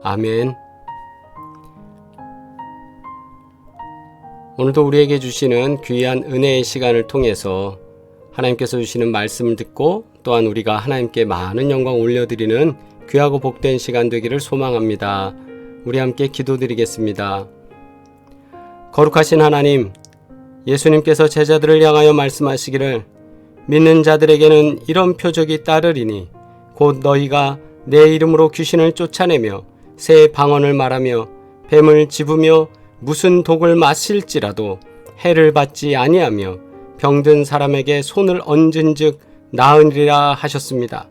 아멘. 오늘도 우리에게 주시는 귀한 은혜의 시간을 통해서 하나님께서 주시는 말씀을 듣고 또한 우리가 하나님께 많은 영광 올려드리는 귀하고 복된 시간 되기를 소망합니다. 우리 함께 기도드리겠습니다. 거룩하신 하나님, 예수님께서 제자들을 향하여 말씀하시기를 믿는 자들에게는 이런 표적이 따르리니 곧 너희가 내 이름으로 귀신을 쫓아내며 새 방언을 말하며 뱀을 집으며 무슨 독을 마실지라도 해를 받지 아니하며 병든 사람에게 손을 얹은즉 나으리라 하셨습니다.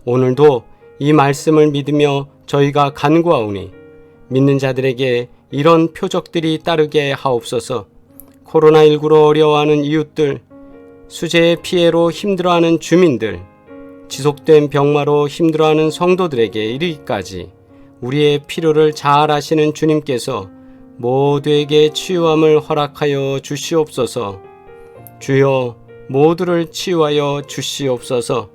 오늘도 이 말씀을 믿으며 저희가 간구하오니 믿는 자들에게 이런 표적들이 따르게 하옵소서. 코로나19로 어려워하는 이웃들, 수재의 피해로 힘들어하는 주민들, 지속된 병마로 힘들어하는 성도들에게 이르기까지 우리의 필요를 잘 아시는 주님께서 모두에게 치유함을 허락하여 주시옵소서. 주여, 모두를 치유하여 주시옵소서.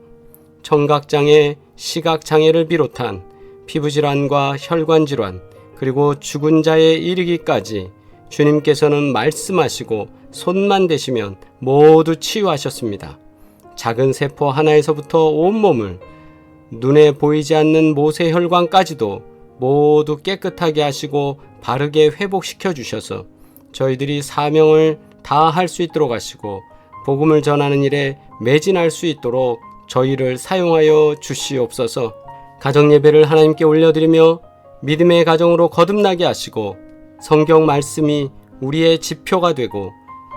청각장애, 시각장애를 비롯한 피부질환과 혈관질환, 그리고 죽은 자에 이르기까지 주님께서는 말씀하시고 손만 대시면 모두 치유하셨습니다. 작은 세포 하나에서부터 온몸을, 눈에 보이지 않는 모세혈관까지도 모두 깨끗하게 하시고 바르게 회복시켜 주셔서 저희들이 사명을 다할 수 있도록 하시고 복음을 전하는 일에 매진할 수 있도록 저희를 사용하여 주시옵소서. 가정예배를 하나님께 올려드리며 믿음의 가정으로 거듭나게 하시고 성경 말씀이 우리의 지표가 되고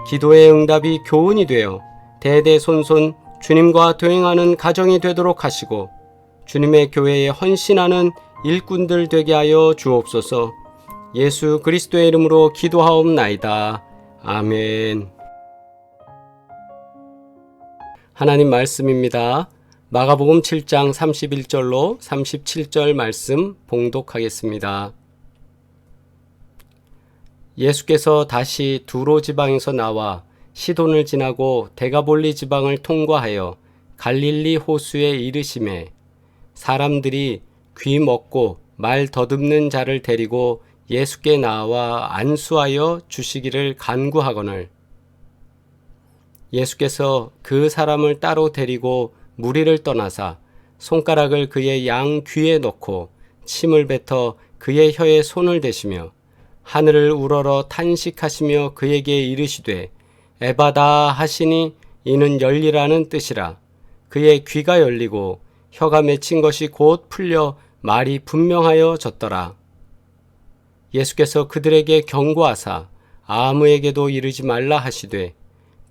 기도의 응답이 교훈이 되어 대대손손 주님과 동행하는 가정이 되도록 하시고 주님의 교회에 헌신하는 일꾼들 되게 하여 주옵소서. 예수 그리스도의 이름으로 기도하옵나이다. 아멘. 하나님 말씀입니다. 마가복음 7장 31절로 37절 말씀 봉독하겠습니다. 예수께서 다시 두로 지방에서 나와 시돈을 지나고 데가볼리 지방을 통과하여 갈릴리 호수에 이르시매 사람들이 귀 먹고 말 더듬는 자를 데리고 예수께 나와 안수하여 주시기를 간구하거늘 예수께서 그 사람을 따로 데리고 무리를 떠나사 손가락을 그의 양 귀에 넣고 침을 뱉어 그의 혀에 손을 대시며 하늘을 우러러 탄식하시며 그에게 이르시되 에바다 하시니 이는 열리라는 뜻이라. 그의 귀가 열리고 혀가 맺힌 것이 곧 풀려 말이 분명하여 졌더라. 예수께서 그들에게 경고하사 아무에게도 이르지 말라 하시되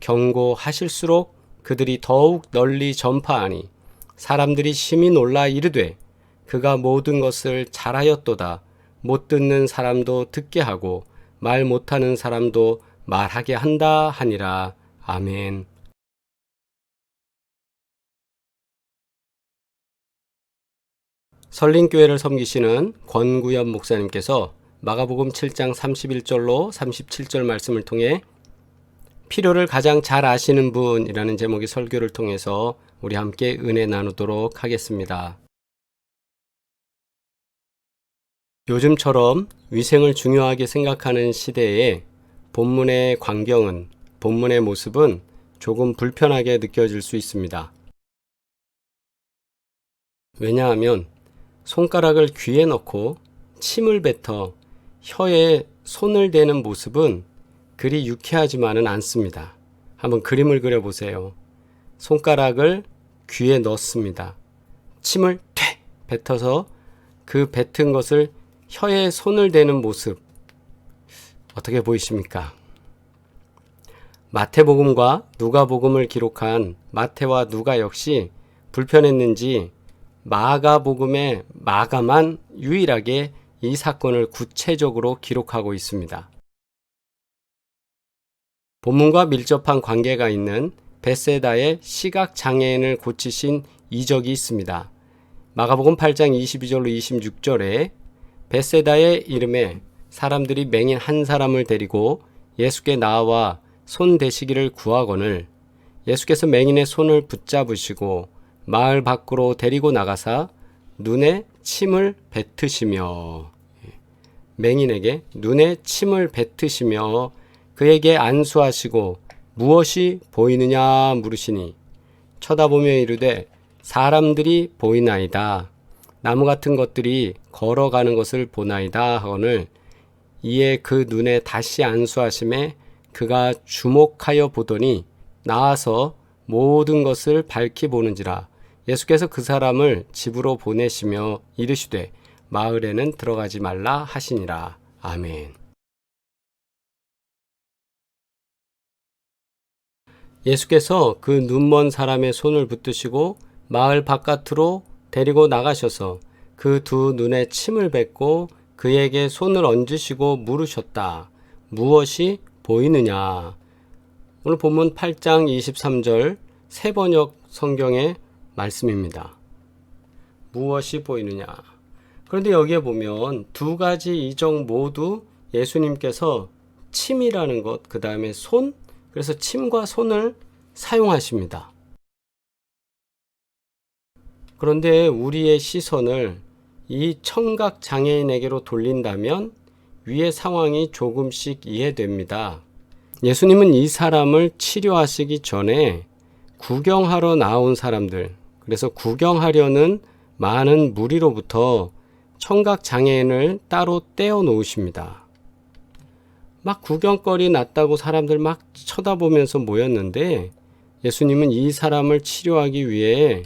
경고하실수록 그들이 더욱 널리 전파하니 사람들이 심히 놀라 이르되 그가 모든 것을 잘하였도다. 못 듣는 사람도 듣게 하고 말 못하는 사람도 말하게 한다 하니라. 아멘. 설린교회를 섬기시는 권구현 목사님께서 마가복음 7장 31절로 37절 말씀을 통해 필요를 가장 잘 아시는 분이라는 제목의 설교를 통해서 우리 함께 은혜 나누도록 하겠습니다. 요즘처럼 위생을 중요하게 생각하는 시대에 본문의 광경은, 본문의 모습은 조금 불편하게 느껴질 수 있습니다. 왜냐하면 손가락을 귀에 넣고 침을 뱉어 혀에 손을 대는 모습은 그리 유쾌하지만은 않습니다. 한번 그림을 그려보세요. 손가락을 귀에 넣습니다. 침을 퇴 뱉어서 그 뱉은 것을 혀에 손을 대는 모습 어떻게 보이십니까? 마태복음과 누가복음을 기록한 마태와 누가 역시 불편했는지 마가복음의 마가만 유일하게 이 사건을 구체적으로 기록하고 있습니다. 본문과 밀접한 관계가 있는 벳세다의 시각장애인을 고치신 이적이 있습니다. 마가복음 8장 22절로 26절에 벳세다의 이름에 사람들이 맹인 한 사람을 데리고 예수께 나와 손 대시기를 구하거늘 예수께서 맹인의 손을 붙잡으시고 마을 밖으로 데리고 나가사 눈에 침을 뱉으시며, 맹인에게 눈에 침을 뱉으시며 그에게 안수하시고 무엇이 보이느냐 물으시니 쳐다보며 이르되 사람들이 보이나이다. 나무 같은 것들이 걸어가는 것을 보나이다 하거늘 이에 그 눈에 다시 안수하심에 그가 주목하여 보더니 나아서 모든 것을 밝히 보는지라. 예수께서 그 사람을 집으로 보내시며 이르시되 마을에는 들어가지 말라 하시니라. 아멘. 예수께서 그 눈먼 사람의 손을 붙드시고 마을 바깥으로 데리고 나가셔서 그 두 눈에 침을 뱉고 그에게 손을 얹으시고 물으셨다. 무엇이 보이느냐? 오늘 본문 8장 23절 새번역 성경의 말씀입니다. 무엇이 보이느냐? 그런데 여기에 보면 두 가지 이적 모두 예수님께서 침이라는 것, 그 다음에 손, 그래서 침과 손을 사용하십니다. 그런데 우리의 시선을 이 청각 장애인에게로 돌린다면 위의 상황이 조금씩 이해됩니다. 예수님은 이 사람을 치료하시기 전에 구경하러 나온 사람들, 그래서 구경하려는 많은 무리로부터 청각 장애인을 따로 떼어 놓으십니다. 막 구경거리 났다고 사람들 막 쳐다보면서 모였는데 예수님은 이 사람을 치료하기 위해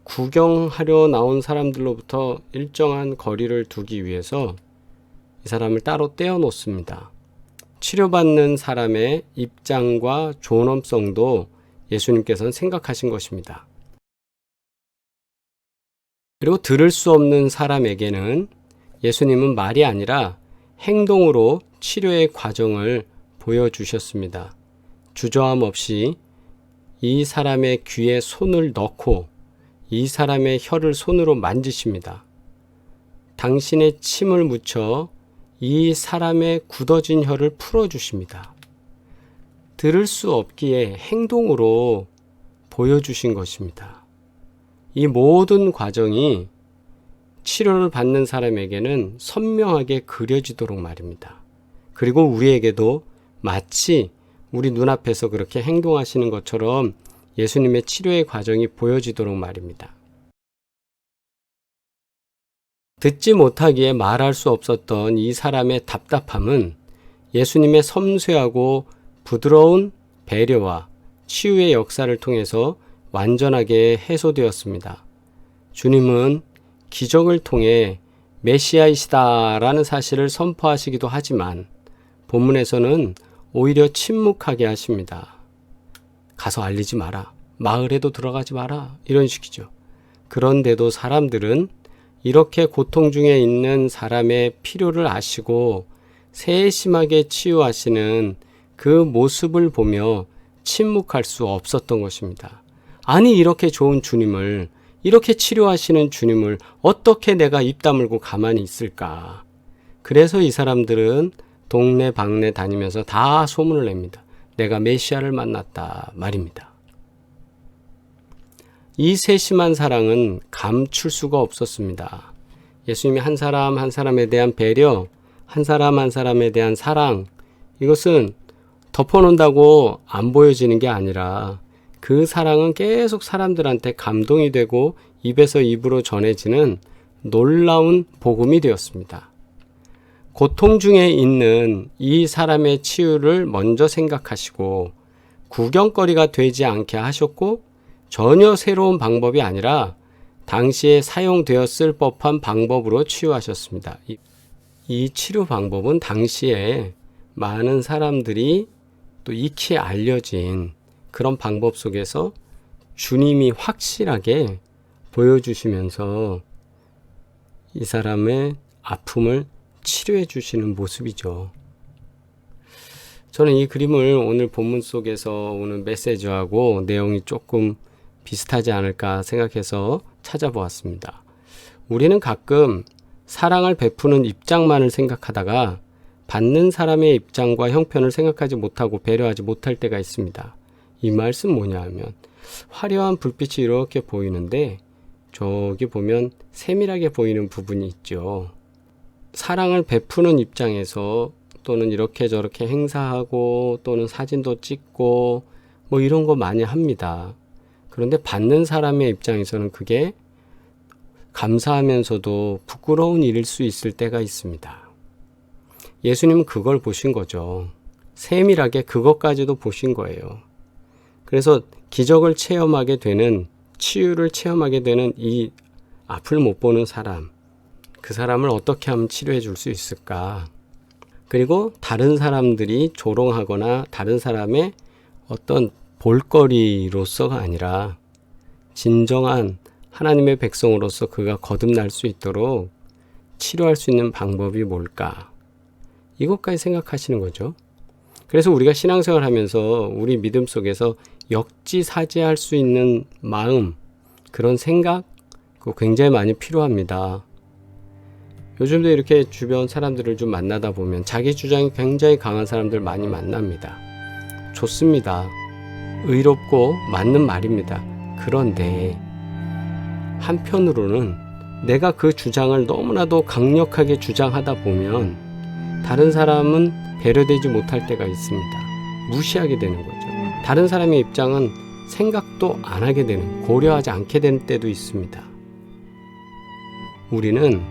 구경하려 나온 사람들로부터 일정한 거리를 두기 위해서 이 사람을 따로 떼어 놓습니다. 치료받는 사람의 입장과 존엄성도 예수님께서는 생각하신 것입니다. 그리고 들을 수 없는 사람에게는 예수님은 말이 아니라 행동으로 치료의 과정을 보여주셨습니다. 주저함 없이 이 사람의 귀에 손을 넣고 이 사람의 혀를 손으로 만지십니다. 당신의 침을 묻혀 이 사람의 굳어진 혀를 풀어주십니다. 들을 수 없기에 행동으로 보여주신 것입니다. 이 모든 과정이 치료를 받는 사람에게는 선명하게 그려지도록 말입니다. 그리고 우리에게도 마치 우리 눈앞에서 그렇게 행동하시는 것처럼 예수님의 치료의 과정이 보여지도록 말입니다. 듣지 못하기에 말할 수 없었던 이 사람의 답답함은 예수님의 섬세하고 부드러운 배려와 치유의 역사를 통해서 완전하게 해소되었습니다. 주님은 기적을 통해 메시아이시다라는 사실을 선포하시기도 하지만 본문에서는 오히려 침묵하게 하십니다. 가서 알리지 마라. 마을에도 들어가지 마라. 이런 식이죠. 그런데도 사람들은 이렇게 고통 중에 있는 사람의 필요를 아시고 세심하게 치유하시는 그 모습을 보며 침묵할 수 없었던 것입니다. 아니 이렇게 좋은 주님을, 이렇게 치료하시는 주님을 어떻게 내가 입 다물고 가만히 있을까? 그래서 이 사람들은 동네 방네 다니면서 다 소문을 냅니다. 내가 메시아를 만났다 말입니다. 이 세심한 사랑은 감출 수가 없었습니다. 예수님이 한 사람 한 사람에 대한 배려, 한 사람 한 사람에 대한 사랑, 이것은 덮어놓는다고 안 보여지는 게 아니라 그 사랑은 계속 사람들한테 감동이 되고 입에서 입으로 전해지는 놀라운 복음이 되었습니다. 고통 중에 있는 이 사람의 치유를 먼저 생각하시고 구경거리가 되지 않게 하셨고 전혀 새로운 방법이 아니라 당시에 사용되었을 법한 방법으로 치유하셨습니다. 이 치료 방법은 당시에 많은 사람들이 또 익히 알려진 그런 방법 속에서 주님이 확실하게 보여주시면서 이 사람의 아픔을 치료해 주시는 모습이죠. 저는 이 그림을 오늘 본문 속에서 오늘 메시지하고 내용이 조금 비슷하지 않을까 생각해서 찾아보았습니다. 우리는 가끔 사랑을 베푸는 입장만을 생각하다가 받는 사람의 입장과 형편을 생각하지 못하고 배려하지 못할 때가 있습니다. 이 말씀 뭐냐 하면 화려한 불빛이 이렇게 보이는데 저기 보면 세밀하게 보이는 부분이 있죠. 사랑을 베푸는 입장에서 또는 이렇게 저렇게 행사하고 또는 사진도 찍고 뭐 이런 거 많이 합니다. 그런데 받는 사람의 입장에서는 그게 감사하면서도 부끄러운 일일 수 있을 때가 있습니다. 예수님은 그걸 보신 거죠. 세밀하게 그것까지도 보신 거예요. 그래서 기적을 체험하게 되는, 치유를 체험하게 되는 이 앞을 못 보는 사람, 그 사람을 어떻게 하면 치료해 줄 수 있을까? 그리고 다른 사람들이 조롱하거나 다른 사람의 어떤 볼거리로서가 아니라 진정한 하나님의 백성으로서 그가 거듭날 수 있도록 치료할 수 있는 방법이 뭘까? 이것까지 생각하시는 거죠. 그래서 우리가 신앙생활 하면서 우리 믿음 속에서 역지사지할 수 있는 마음, 그런 생각, 그거 굉장히 많이 필요합니다. 요즘도 이렇게 주변 사람들을 좀 만나다 보면 자기 주장이 굉장히 강한 사람들 많이 만납니다. 좋습니다. 의롭고 맞는 말입니다. 그런데 한편으로는 내가 그 주장을 너무나도 강력하게 주장하다 보면 다른 사람은 배려되지 못할 때가 있습니다. 무시하게 되는 거죠. 다른 사람의 입장은 생각도 안 하게 되는, 고려하지 않게 되는 때도 있습니다. 우리는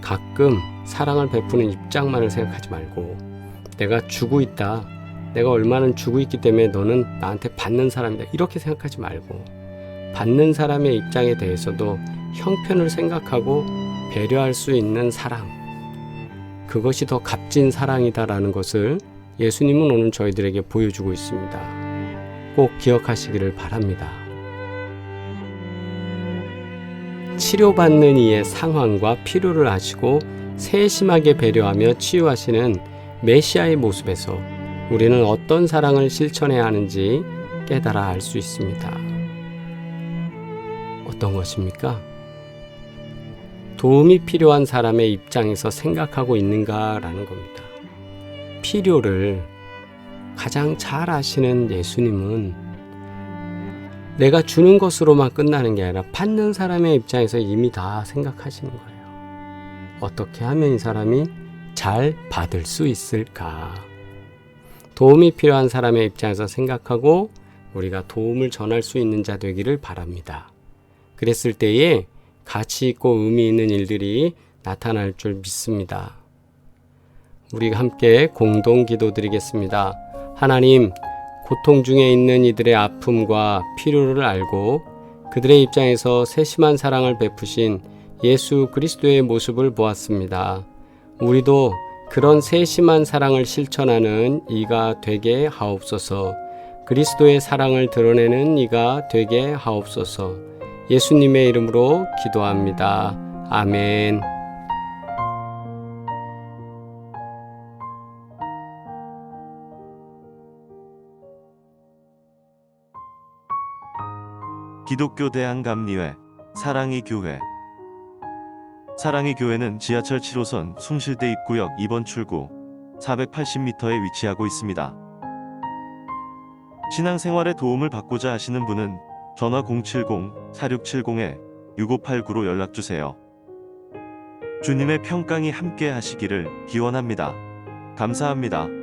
가끔 사랑을 베푸는 입장만을 생각하지 말고 내가 주고 있다, 내가 얼마나 주고 있기 때문에 너는 나한테 받는 사람이다, 이렇게 생각하지 말고 받는 사람의 입장에 대해서도 형편을 생각하고 배려할 수 있는 사랑, 그것이 더 값진 사랑이다라는 것을 예수님은 오늘 저희들에게 보여주고 있습니다. 꼭 기억하시기를 바랍니다. 치료받는 이의 상황과 필요를 아시고 세심하게 배려하며 치유하시는 메시아의 모습에서 우리는 어떤 사랑을 실천해야 하는지 깨달아 알 수 있습니다. 어떤 것입니까? 도움이 필요한 사람의 입장에서 생각하고 있는가라는 겁니다. 필요를 가장 잘 아시는 예수님은 내가 주는 것으로만 끝나는 게 아니라 받는 사람의 입장에서 이미 다 생각하시는 거예요. 어떻게 하면 이 사람이 잘 받을 수 있을까? 도움이 필요한 사람의 입장에서 생각하고 우리가 도움을 전할 수 있는 자 되기를 바랍니다. 그랬을 때에 가치 있고 의미 있는 일들이 나타날 줄 믿습니다. 우리가 함께 공동 기도드리겠습니다. 하나님, 고통 중에 있는 이들의 아픔과 필요를 알고 그들의 입장에서 세심한 사랑을 베푸신 예수 그리스도의 모습을 보았습니다. 우리도 그런 세심한 사랑을 실천하는 이가 되게 하옵소서. 그리스도의 사랑을 드러내는 이가 되게 하옵소서. 예수님의 이름으로 기도합니다. 아멘. 기독교 대한감리회 사랑의 교회. 사랑의 교회는 지하철 7호선 숭실대 입구역 2번 출구 480m에 위치하고 있습니다. 신앙생활에 도움을 받고자 하시는 분은 전화 070-4670-6589로 연락주세요. 주님의 평강이 함께 하시기를 기원합니다. 감사합니다.